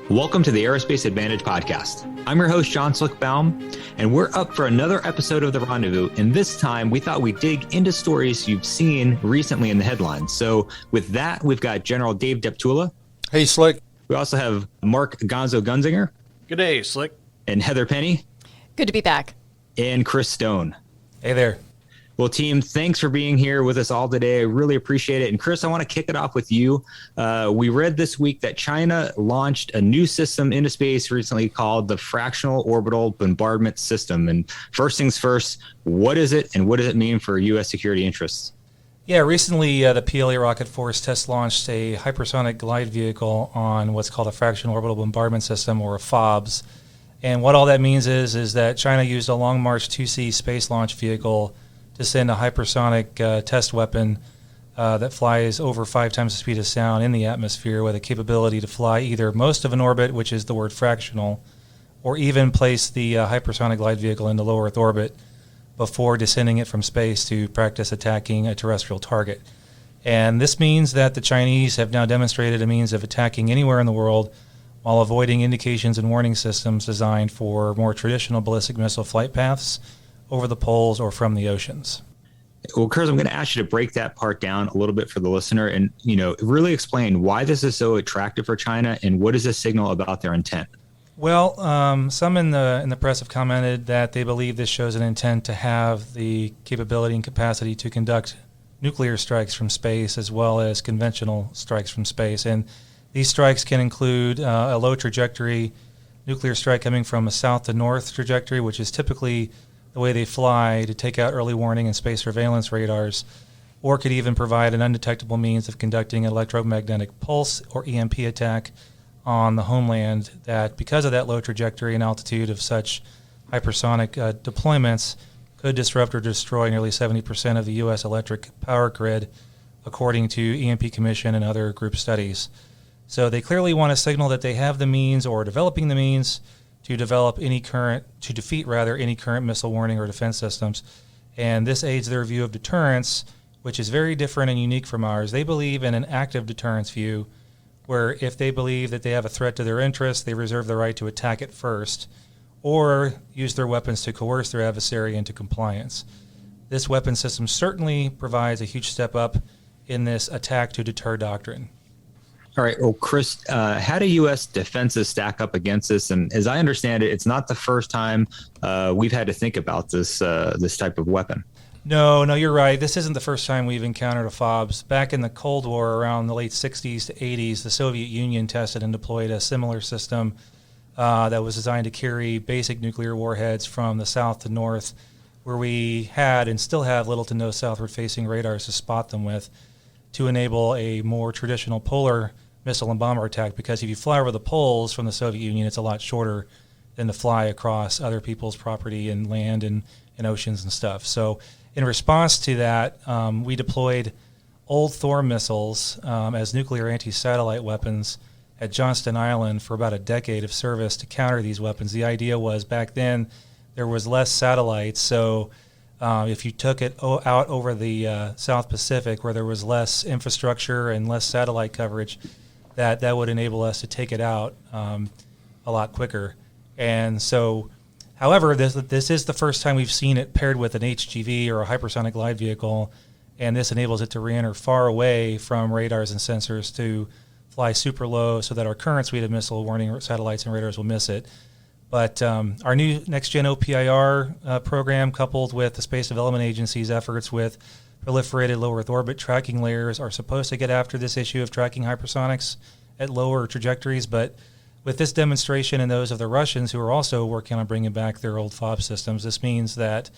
Welcome to the Aerospace Advantage podcast. I'm your host, John Slick Baum, and we're up for another episode of the Rendezvous. And this time, we thought we'd dig into stories you've seen recently in the headlines. So with that, we've got General Dave Deptula. Hey, Slick. We also have Mark Gonzo Gunzinger. Good day, Slick. And Heather Penny. Good to be back. And Chris Stone. Hey there. Well, team, thanks for being here with us all today. I really appreciate it. And Chris, I want to kick it off with you. We read this week that China launched a new system into space recently called the Fractional Orbital Bombardment System. And first things first, what is it and what does it mean for U.S. security interests? Yeah, recently the PLA Rocket Force test launched a hypersonic glide vehicle on what's called a Fractional Orbital Bombardment System, or a FOBS. And what all that means is that China used a Long March 2C space launch vehicle to send a hypersonic test weapon that flies over 5 times the speed of sound in the atmosphere, with a capability to fly either most of an orbit, which is the word fractional, or even place the hypersonic glide vehicle into low Earth orbit before descending it from space to practice attacking a terrestrial target. And this means that the Chinese have now demonstrated a means of attacking anywhere in the world while avoiding indications and warning systems designed for more traditional ballistic missile flight paths over the poles or from the oceans. Well, Chris, I'm going to ask you to break that part down a little bit for the listener and, really explain why this is so attractive for China and what does this signal about their intent? Well, some in the press have commented that they believe this shows an intent to have the capability and capacity to conduct nuclear strikes from space as well as conventional strikes from space. And these strikes can include a low trajectory nuclear strike coming from a south to north trajectory, which is typically the way they fly to take out early warning and space surveillance radars, or could even provide an undetectable means of conducting an electromagnetic pulse or EMP attack on the homeland that, because of that low trajectory and altitude of such hypersonic deployments, could disrupt or destroy nearly 70% of the U.S. electric power grid, according to EMP Commission and other group studies. So they clearly want to signal that they have the means, or are developing the means, to defeat any current missile warning or defense systems. And this aids their view of deterrence, which is very different and unique from ours. They believe in an active deterrence view, where if they believe that they have a threat to their interests, they reserve the right to attack it first, or use their weapons to coerce their adversary into compliance. This weapon system certainly provides a huge step up in this attack to deter doctrine. All right. Well, Chris, how do U.S. defenses stack up against this? And as I understand it, it's not the first time we've had to think about this type of weapon. No, you're right. This isn't the first time we've encountered a FOBS. Back in the Cold War, around the late 60s to 80s, the Soviet Union tested and deployed a similar system that was designed to carry basic nuclear warheads from the south to north, where we had and still have little to no southward-facing radars to spot them with, to enable a more traditional polar missile and bomber attack. Because if you fly over the poles from the Soviet Union, it's a lot shorter than to fly across other people's property and land and oceans and stuff. So in response to that, we deployed old Thor missiles as nuclear anti-satellite weapons at Johnston Island for about a decade of service to counter these weapons. The idea was, back then there was less satellites, so if you took it out over the South Pacific, where there was less infrastructure and less satellite coverage, that would enable us to take it out a lot quicker. And so, however, this is the first time we've seen it paired with an HGV or a hypersonic glide vehicle, and this enables it to re-enter far away from radars and sensors to fly super low, so that our current suite of missile warning satellites and radars will miss it. But our new Next Gen OPIR program, coupled with the Space Development Agency's efforts with proliferated low Earth orbit tracking layers, are supposed to get after this issue of tracking hypersonics at lower trajectories. But with this demonstration and those of the Russians, who are also working on bringing back their old FOB systems, this means that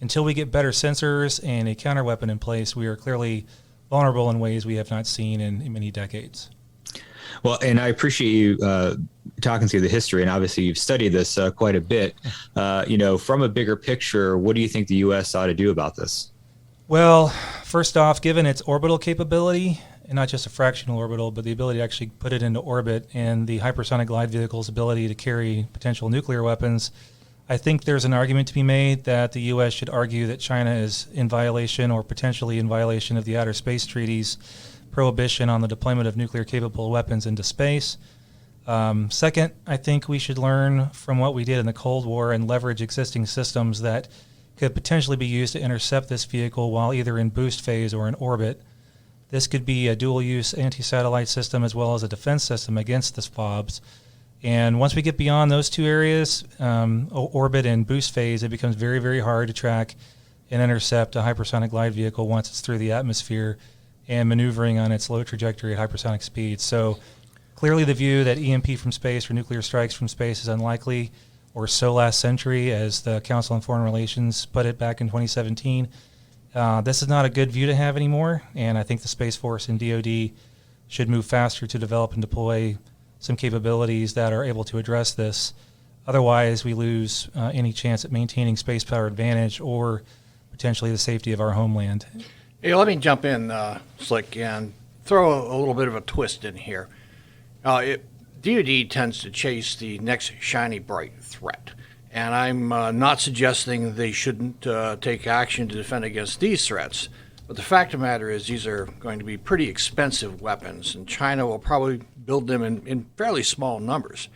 until we get better sensors and a counter weapon in place, we are clearly vulnerable in ways we have not seen in many decades. Well, and I appreciate you talking through the history, and obviously you've studied this quite a bit. From a bigger picture, what do you think the U.S. ought to do about this? Well, first off, given its orbital capability, and not just a fractional orbital, but the ability to actually put it into orbit, and the hypersonic glide vehicle's ability to carry potential nuclear weapons, I think there's an argument to be made that the U.S. should argue that China is in violation, or potentially in violation, of the Outer Space Treaty's prohibition on the deployment of nuclear-capable weapons into space. Second, I think we should learn from what we did in the Cold War and leverage existing systems that could potentially be used to intercept this vehicle while either in boost phase or in orbit. This could be a dual-use anti-satellite system as well as a defense system against this FOBS. And once we get beyond those two areas, orbit and boost phase, it becomes very, very hard to track and intercept a hypersonic glide vehicle once it's through the atmosphere and maneuvering on its low trajectory at hypersonic speeds. So clearly the view that EMP from space or nuclear strikes from space is unlikely, or so last century, as the Council on Foreign Relations put it back in 2017. This is not a good view to have anymore, and I think the Space Force and DoD should move faster to develop and deploy some capabilities that are able to address this. Otherwise, we lose any chance at maintaining space power advantage or potentially the safety of our homeland. Hey, let me jump in, Slick, and throw a little bit of a twist in here. DoD tends to chase the next shiny, bright threat. And I'm not suggesting they shouldn't take action to defend against these threats. But the fact of the matter is these are going to be pretty expensive weapons, and China will probably build them in fairly small numbers.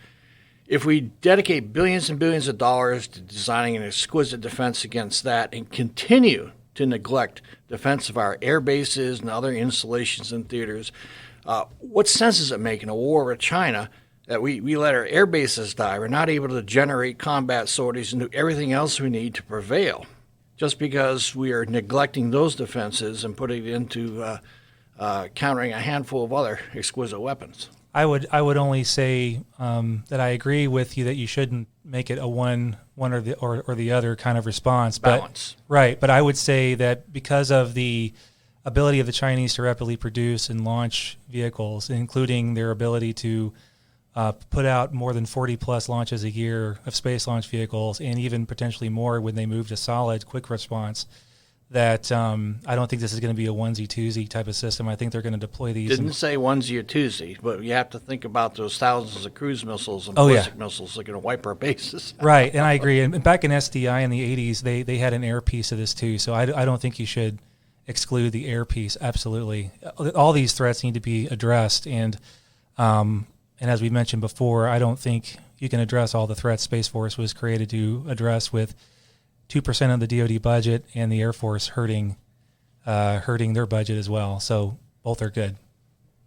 If we dedicate billions and billions of dollars to designing an exquisite defense against that and continue to neglect defense of our air bases and other installations and theaters, what sense does it make in a war with China that we let our air bases die? We're not able to generate combat sorties and do everything else we need to prevail just because we are neglecting those defenses and putting it into countering a handful of other exquisite weapons. I would only say that I agree with you that you shouldn't make it a one or the other kind of response. Balance. Right, but I would say that because of the ability of the Chinese to rapidly produce and launch vehicles, including their ability to put out more than 40-plus launches a year of space launch vehicles, and even potentially more when they move to solid quick response, that I don't think this is going to be a onesie-twosie type of system. I think they're going to deploy these. Didn't say onesie or twosie, but you have to think about those thousands of cruise missiles and ballistic missiles that are going to wipe our bases. Right, and I agree. And back in SDI in the 80s, they had an air piece of this too, so I don't think you should exclude the air piece. Absolutely. All these threats need to be addressed, and as we mentioned before, I don't think you can address all the threats Space Force was created to address with 2% of the DoD budget and the Air Force hurting their budget as well. So both are good.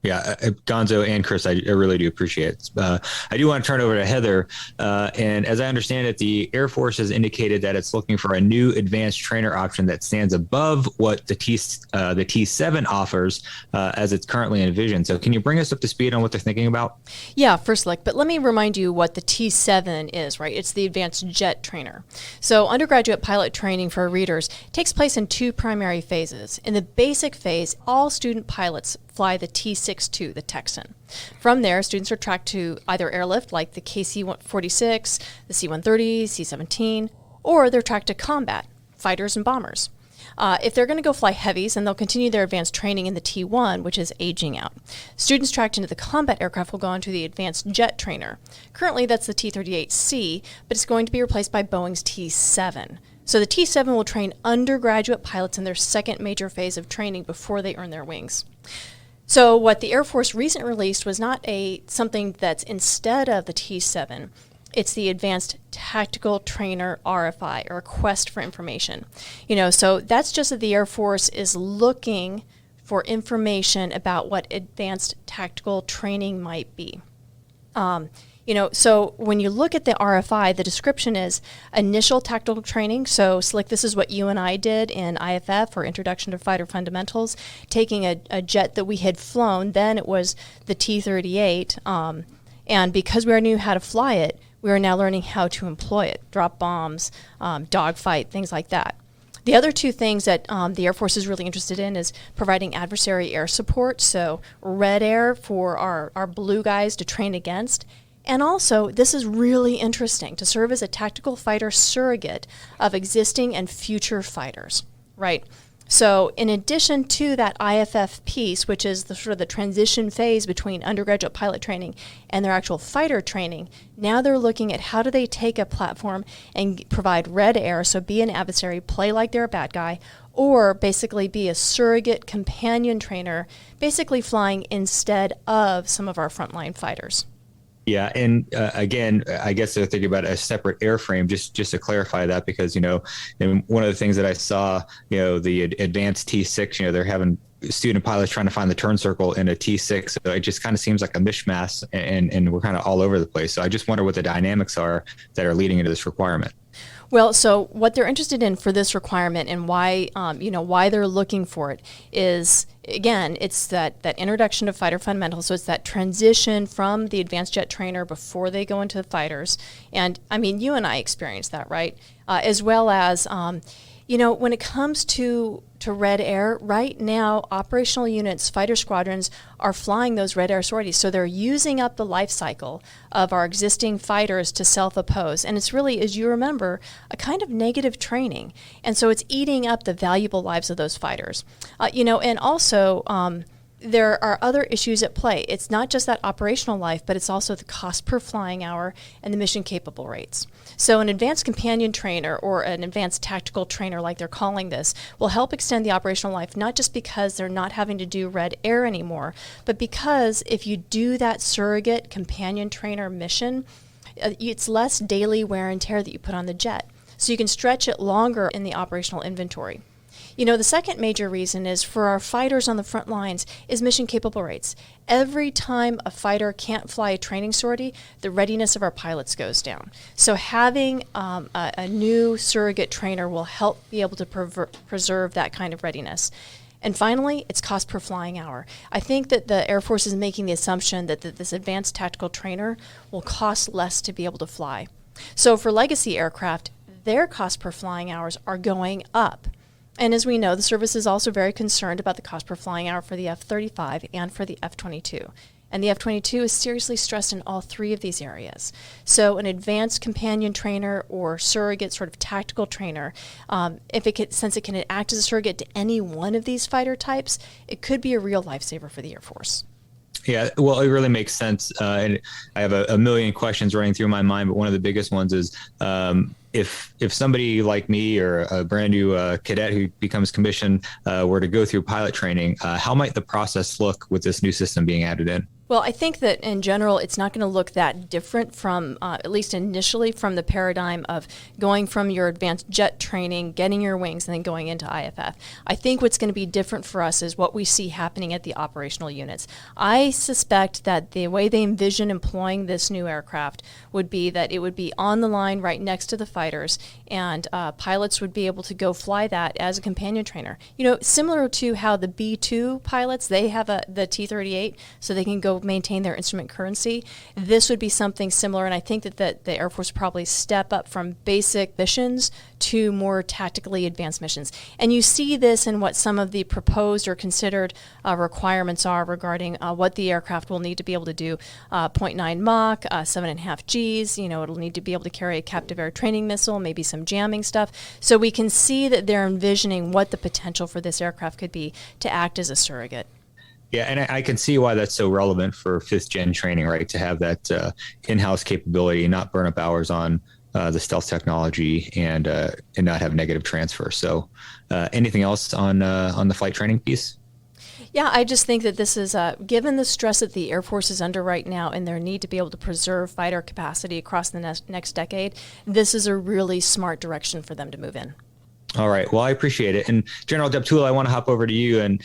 Yeah, Gonzo and Chris, I really do appreciate it. I do want to turn over to Heather. And as I understand it, the Air Force has indicated that it's looking for a new advanced trainer option that stands above what the T7 offers as it's currently envisioned. So can you bring us up to speed on what they're thinking about? Yeah, first, but let me remind you what the T7 is, right? It's the Advanced Jet Trainer. So undergraduate pilot training for our readers takes place in two primary phases. In the basic phase, all student pilots fly the T-62, the Texan. From there, students are tracked to either airlift, like the KC-46, the C-130, C-17, or they're tracked to combat, fighters and bombers. If they're going to go fly heavies, then they'll continue their advanced training in the T-1, which is aging out. Students tracked into the combat aircraft will go on to the Advanced Jet Trainer. Currently, that's the T-38C, but it's going to be replaced by Boeing's T-7. So the T-7 will train undergraduate pilots in their second major phase of training before they earn their wings. So what the Air Force recently released was not something that's instead of the T-7. It's the Advanced Tactical Trainer RFI, or Request for Information. So that's just that the Air Force is looking for information about what advanced tactical training might be. So when you look at the RFI, the description is initial tactical training. So, Slick, this is what you and I did in IFF, or Introduction to Fighter Fundamentals, taking a jet that we had flown. Then it was the T-38. And because we already knew how to fly it, we are now learning how to employ it, drop bombs, dogfight, things like that. The other two things that the Air Force is really interested in is providing adversary air support, so red air for our blue guys to train against. And also, this is really interesting, to serve as a tactical fighter surrogate of existing and future fighters, right? So in addition to that IFF piece, which is the sort of the transition phase between undergraduate pilot training and their actual fighter training, now they're looking at how do they take a platform and provide red air, so be an adversary, play like they're a bad guy, or basically be a surrogate companion trainer, basically flying instead of some of our frontline fighters. Yeah, and again, I guess they're thinking about a separate airframe. Just to clarify that, because and one of the things that I saw, the advanced T6, they're having student pilots trying to find the turn circle in a T6. So it just kind of seems like a mishmash, and we're kind of all over the place. So I just wonder what the dynamics are that are leading into this requirement. Well, so what they're interested in for this requirement and why, why they're looking for it is, again, it's that introduction to fighter fundamentals. So it's that transition from the advanced jet trainer before they go into the fighters. And I mean, you and I experienced that, right? As well as, when it comes to red air, right now, operational units, fighter squadrons are flying those red air sorties. So they're using up the life cycle of our existing fighters to self-oppose. And it's really, as you remember, a kind of negative training. And so it's eating up the valuable lives of those fighters. And also, there are other issues at play. It's not just that operational life, but it's also the cost per flying hour and the mission capable rates. So an advanced companion trainer, or an advanced tactical trainer like they're calling this, will help extend the operational life, not just because they're not having to do red air anymore, but because if you do that surrogate companion trainer mission, it's less daily wear and tear that you put on the jet. So you can stretch it longer in the operational inventory. The second major reason is for our fighters on the front lines is mission capable rates. Every time a fighter can't fly a training sortie, the readiness of our pilots goes down. So having a new surrogate trainer will help be able to preserve that kind of readiness. And finally, it's cost per flying hour. I think that the Air Force is making the assumption that this advanced tactical trainer will cost less to be able to fly. So for legacy aircraft, their cost per flying hours are going up. And as we know, the service is also very concerned about the cost per flying hour for the F-35 and for the F-22. And the F-22 is seriously stressed in all three of these areas. So an advanced companion trainer or surrogate sort of tactical trainer, since it can act as a surrogate to any one of these fighter types, it could be a real lifesaver for the Air Force. Yeah, well, it really makes sense. And I have a million questions running through my mind, but one of the biggest ones is if somebody like me or a brand new cadet who becomes commissioned were to go through pilot training, how might the process look with this new system being added in? Well, I think that in general, it's not going to look that different from, at least initially, from the paradigm of going from your advanced jet training, getting your wings, and then going into IFF. I think what's going to be different for us is what we see happening at the operational units. I suspect that the way they envision employing this new aircraft would be that it would be on the line right next to the fighters, and pilots would be able to go fly that as a companion trainer. Similar to how the B-2 pilots, they have the T-38, so they can go maintain their instrument currency. This would be something similar, and I think that the Air Force would probably step up from basic missions to more tactically advanced missions. And you see this in what some of the proposed or considered requirements are regarding what the aircraft will need to be able to do. 0.9 Mach, 7.5 Gs, it'll need to be able to carry a captive air training missile, maybe some jamming stuff. So we can see that they're envisioning what the potential for this aircraft could be to act as a surrogate. Yeah, and I can see why that's so relevant for fifth gen training, right? To have that in-house capability, not burn up hours on the stealth technology, and not have negative transfer. So, anything else on the flight training piece? Yeah, I just think that this is, given the stress that the Air Force is under right now and their need to be able to preserve fighter capacity across the next decade, this is a really smart direction for them to move in. All right. Well, I appreciate it. And General Deptula, I want to hop over to you. And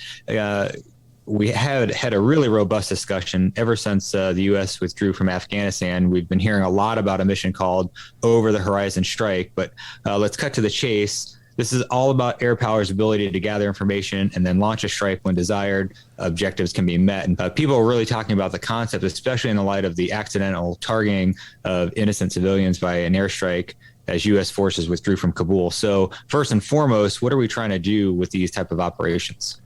we had a really robust discussion ever since the U.S. withdrew from Afghanistan. We've been hearing a lot about a mission called Over the Horizon Strike, but let's cut to the chase. This is all about air power's ability to gather information and then launch a strike when desired objectives can be met. And people are really talking about the concept, especially in the light of the accidental targeting of innocent civilians by an airstrike as U.S. forces withdrew from Kabul. So first and foremost, what are we trying to do with these type of operations?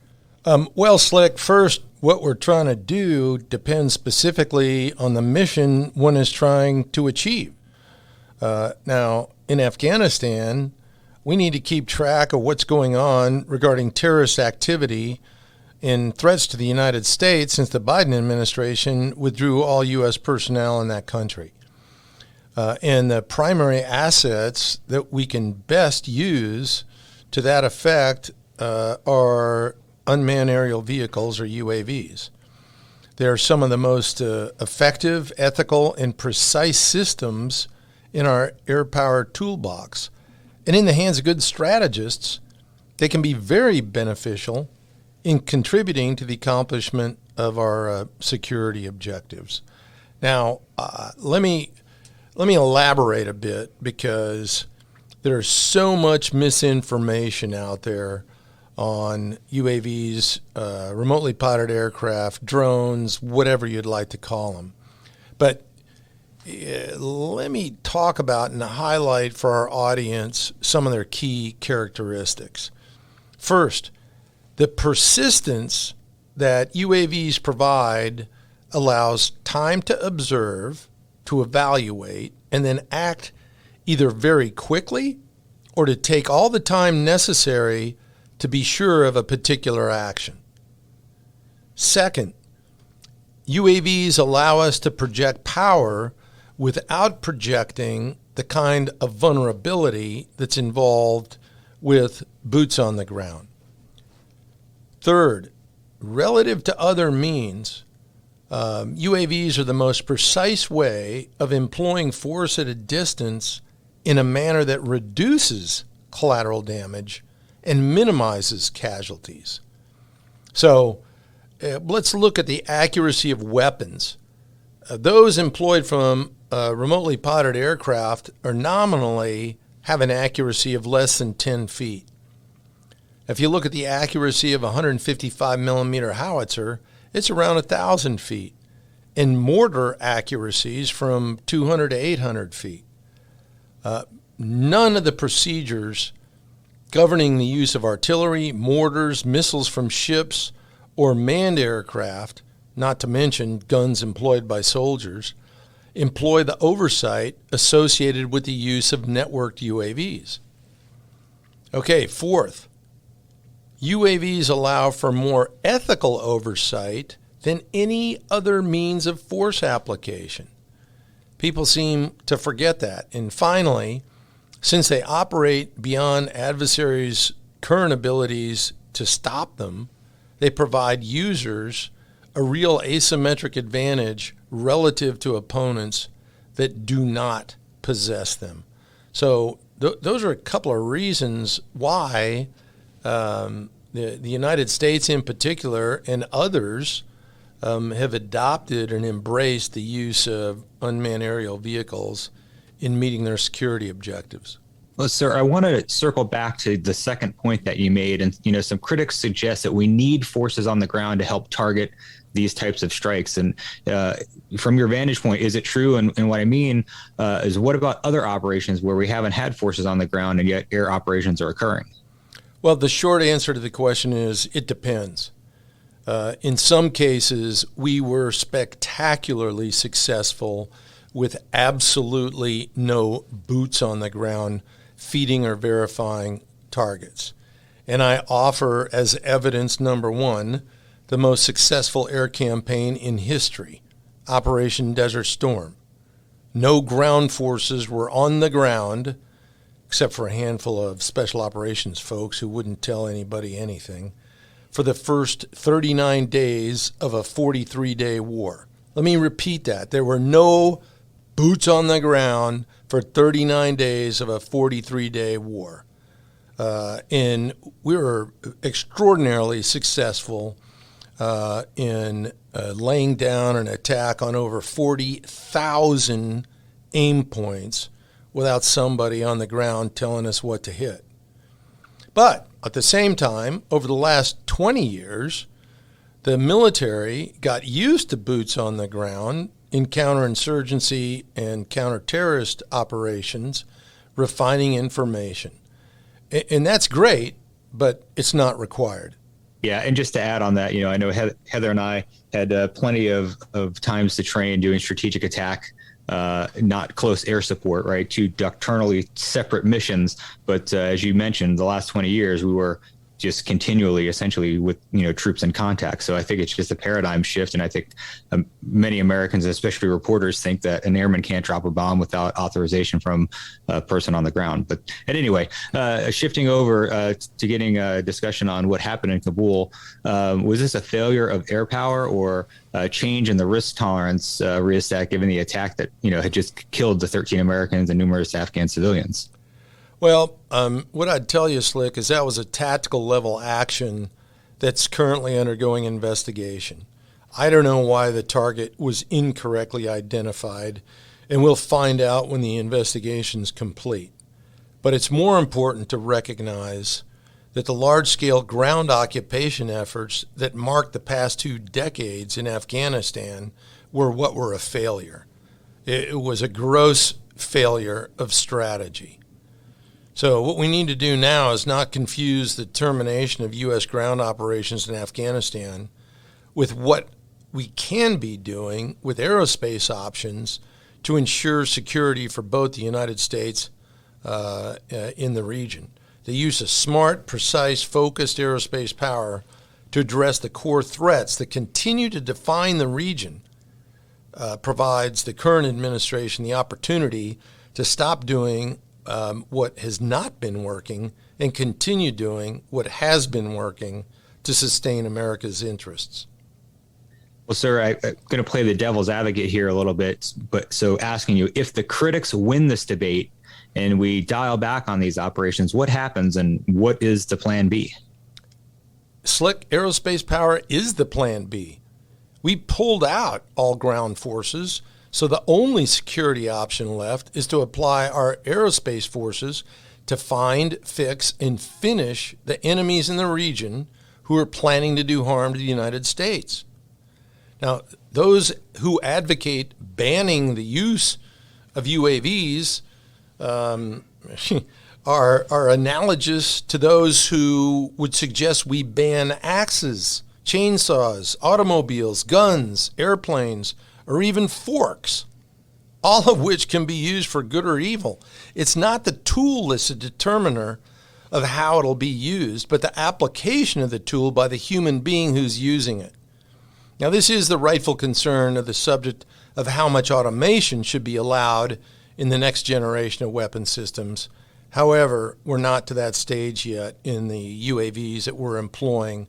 Well, Slick, first, what we're trying to do depends specifically on the mission one is trying to achieve. Now, in Afghanistan, we need to keep track of what's going on regarding terrorist activity and threats to the United States since the Biden administration withdrew all U.S. personnel in that country. And the primary assets that we can best use to that effect are unmanned aerial vehicles, or UAVs. They're some of the most effective, ethical, and precise systems in our air power toolbox. And in the hands of good strategists, they can be very beneficial in contributing to the accomplishment of our security objectives. Now, let me elaborate a bit, because there's so much misinformation out there on UAVs, remotely piloted aircraft, drones, whatever you'd like to call them. But let me talk about and highlight for our audience some of their key characteristics. First, the persistence that UAVs provide allows time to observe, to evaluate, and then act either very quickly or to take all the time necessary to be sure of a particular action. Second, UAVs allow us to project power without projecting the kind of vulnerability that's involved with boots on the ground. Third, relative to other means, UAVs are the most precise way of employing force at a distance in a manner that reduces collateral damage and minimizes casualties. So let's look at the accuracy of weapons. Those employed from remotely piloted aircraft are nominally have an accuracy of less than 10 feet. If you look at the accuracy of a 155 millimeter howitzer, it's around 1,000 feet, and mortar accuracies from 200 to 800 feet. None of the procedures governing the use of artillery, mortars, missiles from ships, or manned aircraft, not to mention guns employed by soldiers, employ the oversight associated with the use of networked UAVs. Okay, fourth, UAVs allow for more ethical oversight than any other means of force application. People seem to forget that. And finally, since they operate beyond adversaries' current abilities to stop them, they provide users a real asymmetric advantage relative to opponents that do not possess them. So those are a couple of reasons why the United States in particular and others have adopted and embraced the use of unmanned aerial vehicles in meeting their security objectives. Well, sir, I want to circle back to the second point that you made. And, some critics suggest that we need forces on the ground to help target these types of strikes. And from your vantage point, is it true? And what I mean is, what about other operations where we haven't had forces on the ground and yet air operations are occurring? Well, the short answer to the question is it depends. In some cases, we were spectacularly successful with absolutely no boots on the ground feeding or verifying targets. And I offer as evidence number one, the most successful air campaign in history, Operation Desert Storm. No ground forces were on the ground, except for a handful of special operations folks who wouldn't tell anybody anything, for the first 39 days of a 43-day war. Let me repeat that. There were no boots on the ground for 39 days of a 43-day war. And we were extraordinarily successful in laying down an attack on over 40,000 aim points without somebody on the ground telling us what to hit. But at the same time, over the last 20 years, the military got used to boots on the ground in counterinsurgency and counterterrorist operations, refining information. And that's great, but it's not required. Yeah, and just to add on that, I know Heather and I had plenty of times to train doing strategic attack, not close air support, right? Two doctrinally separate missions. But as you mentioned, the last 20 years, we were just continually, essentially, with troops in contact. So I think it's just a paradigm shift, and I think many Americans, especially reporters, think that an airman can't drop a bomb without authorization from a person on the ground. But anyway, shifting over to getting a discussion on what happened in Kabul, was this a failure of air power or a change in the risk tolerance rheostat given the attack that had just killed the 13 Americans and numerous Afghan civilians? Well, what I'd tell you, Slick, is that was a tactical level action that's currently undergoing investigation. I don't know why the target was incorrectly identified, and we'll find out when the investigation's complete. But it's more important to recognize that the large-scale ground occupation efforts that marked the past 2 decades in Afghanistan were a failure. It was a gross failure of strategy. So what we need to do now is not confuse the termination of U.S. ground operations in Afghanistan with what we can be doing with aerospace options to ensure security for both the United States in the region. The use of smart, precise, focused aerospace power to address the core threats that continue to define the region provides the current administration the opportunity to stop doing what has not been working and continue doing what has been working to sustain America's interests. Well, sir, I'm going to play the devil's advocate here a little bit, but so asking you, if the critics win this debate and we dial back on these operations, what happens and what is the plan B? Slick, aerospace power is the plan B. We pulled out all ground forces, so the only security option left is to apply our aerospace forces to find, fix, and finish the enemies in the region who are planning to do harm to the United States. Now, those who advocate banning the use of UAVs are analogous to those who would suggest we ban axes, chainsaws, automobiles, guns, airplanes, or even forks, all of which can be used for good or evil. It's not the tool that's a determiner of how it'll be used, but the application of the tool by the human being who's using it. Now, this is the rightful concern of the subject of how much automation should be allowed in the next generation of weapon systems. However, we're not to that stage yet in the UAVs that we're employing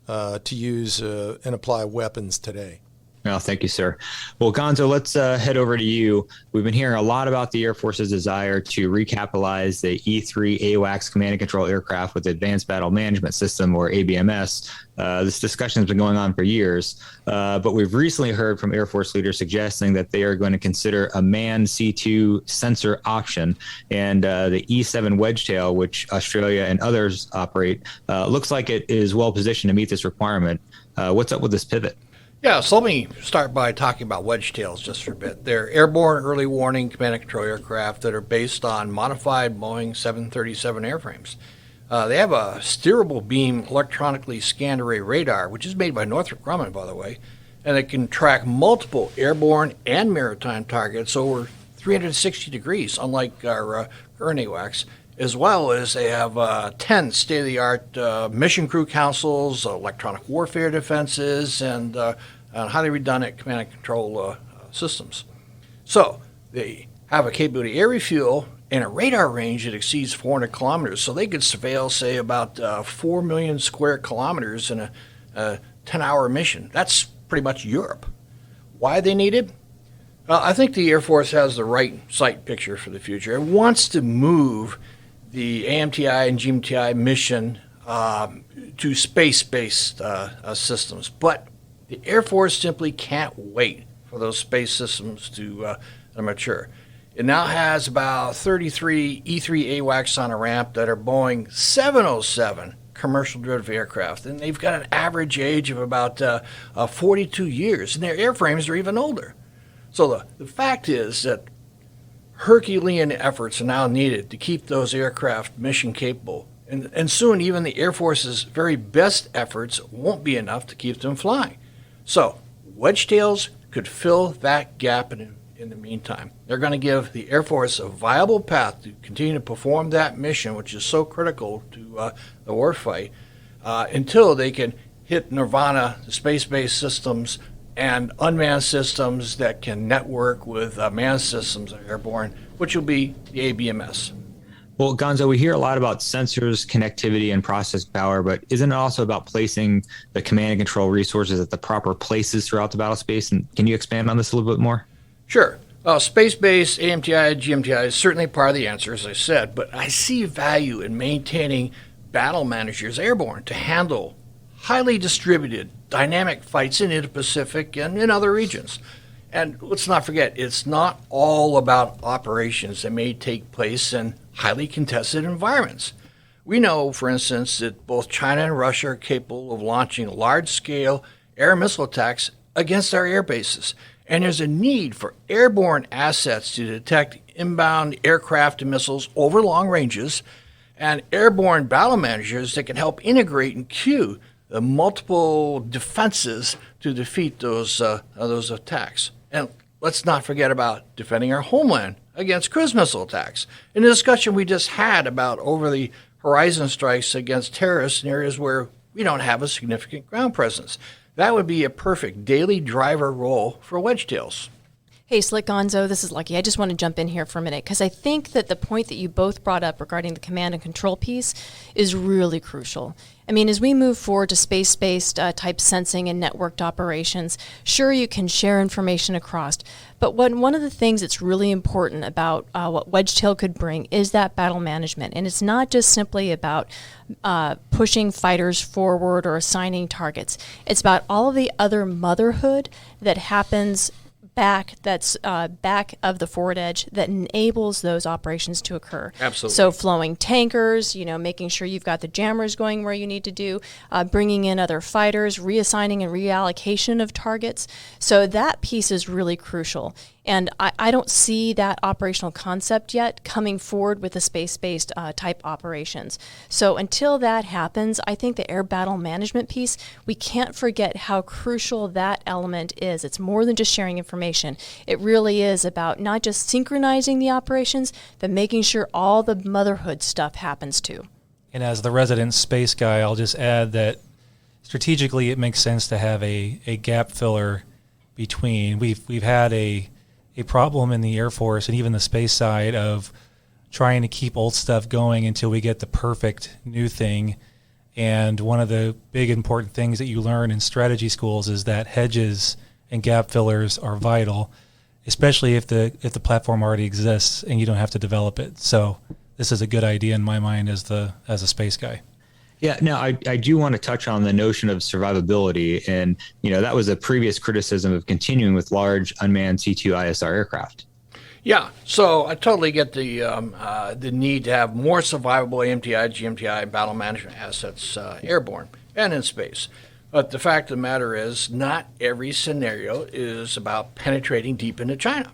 to use and apply weapons today. Well, thank you, sir. Well, Gonzo, let's head over to you. We've been hearing a lot about the Air Force's desire to recapitalize the E-3 AWACS command and control aircraft with Advanced Battle Management System, or ABMS. This discussion has been going on for years, but we've recently heard from Air Force leaders suggesting that they are going to consider a manned C2 sensor option, and the E7 Wedgetail, which Australia and others operate, looks like it is well positioned to meet this requirement. What's up with this pivot? Yeah, so let me start by talking about Wedgetails just for a bit. They're airborne early warning command and control aircraft that are based on modified Boeing 737 airframes. They have a steerable beam electronically scanned array radar, which is made by Northrop Grumman, by the way, and it can track multiple airborne and maritime targets over 360 degrees, unlike our current AWACS, as well as they have 10 state-of-the-art mission crew councils, electronic warfare defenses, and highly redundant command and control systems. So they have a capability to air refuel and a radar range that exceeds 400 kilometers, so they could surveil, say, about 4 million square kilometers in a 10-hour mission. That's pretty much Europe. Why they need it? I think the Air Force has the right sight picture for the future. It wants to move the AMTI and GMTI mission to space-based systems. But the Air Force simply can't wait for those space systems to mature. It now has about 33 E-3 AWACS on a ramp that are Boeing 707 commercial derivative aircraft, and they've got an average age of about 42 years, and their airframes are even older. So the fact is that Herculean efforts are now needed to keep those aircraft mission capable. And soon even the Air Force's very best efforts won't be enough to keep them flying. So Wedgetails could fill that gap in the meantime. They're going to give the Air Force a viable path to continue to perform that mission, which is so critical to the warfight, until they can hit nirvana, the space-based systems and unmanned systems that can network with manned systems that are airborne, which will be the ABMS. Well, Gonzo, we hear a lot about sensors, connectivity, and process power, but isn't it also about placing the command and control resources at the proper places throughout the battle space? And can you expand on this a little bit more? Sure. Space-based AMTI, GMTI is certainly part of the answer, as I said, but I see value in maintaining battle managers airborne to handle highly distributed, dynamic fights in Indo-Pacific and in other regions. And let's not forget, it's not all about operations that may take place in highly contested environments. We know, for instance, that both China and Russia are capable of launching large-scale air missile attacks against our air bases. And there's a need for airborne assets to detect inbound aircraft and missiles over long ranges, and airborne battle managers that can help integrate and cue the multiple defenses to defeat those attacks. And let's not forget about defending our homeland against cruise missile attacks. In the discussion we just had about over-the-horizon strikes against terrorists in areas where we don't have a significant ground presence, that would be a perfect daily driver role for Wedgetails. Hey, Slick Gonzo, this is Lucky. I just want to jump in here for a minute because I think that the point that you both brought up regarding the command and control piece is really crucial. I mean, as we move forward to space-based type sensing and networked operations, sure, you can share information across, but one of the things that's really important about what Wedgetail could bring is that battle management. And it's not just simply about pushing fighters forward or assigning targets. It's about all of the other motherhood that happens back of the forward edge that enables those operations to occur. Absolutely. So flowing tankers, making sure you've got the jammers going where you need to do, bringing in other fighters, reassigning and reallocation of targets. So that piece is really crucial. And I don't see that operational concept yet coming forward with the space-based type operations. So until that happens, I think the air battle management piece, we can't forget how crucial that element is. It's more than just sharing information. It really is about not just synchronizing the operations, but making sure all the motherhood stuff happens too. And as the resident space guy, I'll just add that strategically it makes sense to have a gap filler between. We've had a problem in the Air Force and even the space side of trying to keep old stuff going until we get the perfect new thing. And one of the big important things that you learn in strategy schools is that hedges and gap fillers are vital, especially if the platform already exists and you don't have to develop it. So this is a good idea in my mind as a space guy. Yeah, no, I do want to touch on the notion of survivability. And, that was a previous criticism of continuing with large unmanned C2ISR aircraft. Yeah, so I totally get the need to have more survivable AMTI, GMTI battle management assets airborne and in space. But the fact of the matter is not every scenario is about penetrating deep into China.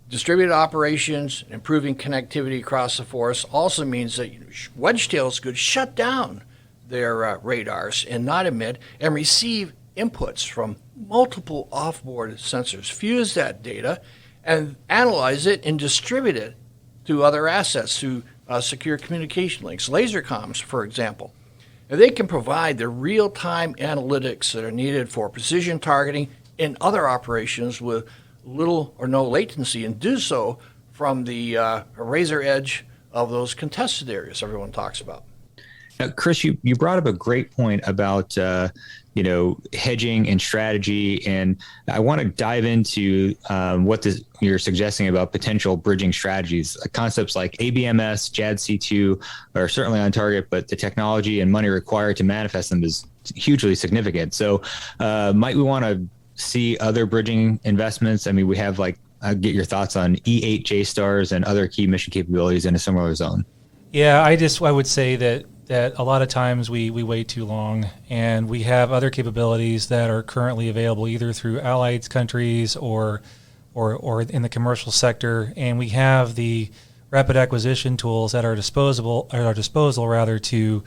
Distributed operations, improving connectivity across the force also means that Wedgetails could shut down their radars and not emit and receive inputs from multiple offboard sensors, fuse that data, and analyze it and distribute it to other assets through secure communication links, laser comms, for example. And they can provide the real-time analytics that are needed for precision targeting in other operations with little or no latency, and do so from the razor edge of those contested areas everyone talks about. Now, Chris, you brought up a great point about hedging and strategy, and I want to dive into what you're suggesting about potential bridging strategies. Concepts like ABMS, JADC2 are certainly on target, but the technology and money required to manifest them is hugely significant. So, might we want to see other bridging investments? I mean, we have I'll get your thoughts on E-8 JSTARS and other key mission capabilities in a similar zone. Yeah, I would say that a lot of times we wait too long, and we have other capabilities that are currently available either through allied countries or in the commercial sector, and we have the rapid acquisition tools at our disposal to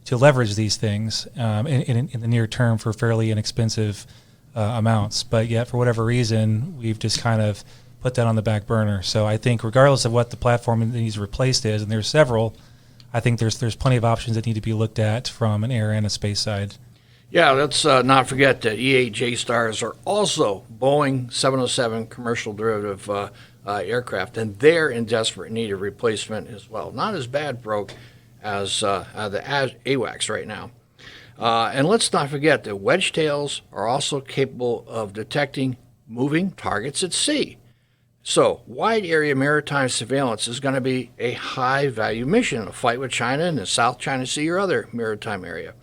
leverage these things in the near term for fairly inexpensive amounts. But yet, for whatever reason, we've just kind of put that on the back burner. So I think regardless of what the platform that needs replaced is, and there's several, I think there's plenty of options that need to be looked at from an air and a space side. Yeah, let's not forget that E-8 J-Stars are also Boeing 707 commercial derivative aircraft, and they're in desperate need of replacement as well. Not as bad broke as the AWACS right now. And let's not forget that wedge tails are also capable of detecting moving targets at sea. So, wide area maritime surveillance is going to be a high value mission, a fight with China in the South China Sea or other maritime area.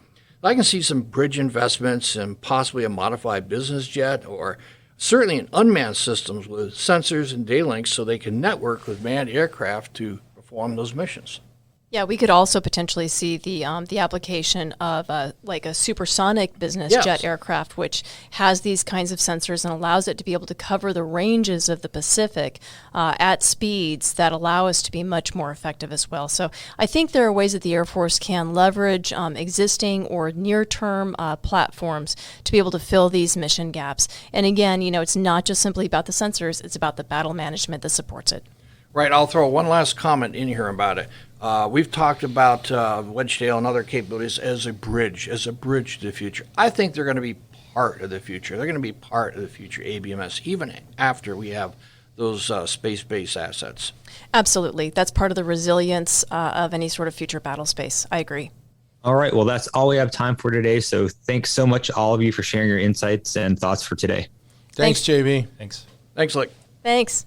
I can see some bridge investments and possibly a modified business jet, or certainly an unmanned systems with sensors and data links so they can network with manned aircraft to perform those missions. Yeah, we could also potentially see the application of like a supersonic business Yes. jet aircraft, which has these kinds of sensors and allows it to be able to cover the ranges of the Pacific at speeds that allow us to be much more effective as well. So I think there are ways that the Air Force can leverage existing or near-term platforms to be able to fill these mission gaps. And again, it's not just simply about the sensors; it's about the battle management that supports it. Right, I'll throw one last comment in here about it. We've talked about wedge tail and other capabilities as a bridge to the future. I think they're going to be part of the future. They're going to be part of the future ABMS, even after we have those space-based assets. Absolutely. That's part of the resilience of any sort of future battle space. I agree. All right. Well, that's all we have time for today. So thanks so much, all of you, for sharing your insights and thoughts for today. Thanks, JB. Thanks. Thanks, Lick. Thanks.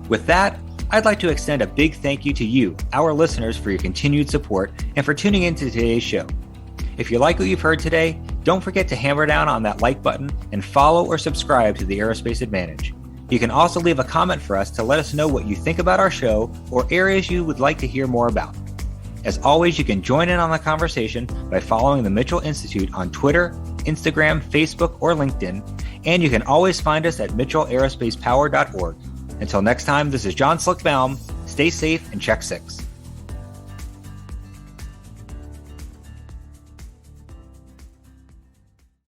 With that, I'd like to extend a big thank you to you, our listeners, for your continued support and for tuning in to today's show. If you like what you've heard today, don't forget to hammer down on that like button and follow or subscribe to the Aerospace Advantage. You can also leave a comment for us to let us know what you think about our show or areas you would like to hear more about. As always, you can join in on the conversation by following the Mitchell Institute on Twitter, Instagram, Facebook, or LinkedIn, and you can always find us at mitchellaerospacepower.org. Until next time, this is John Slick Baum. Stay safe and check 6.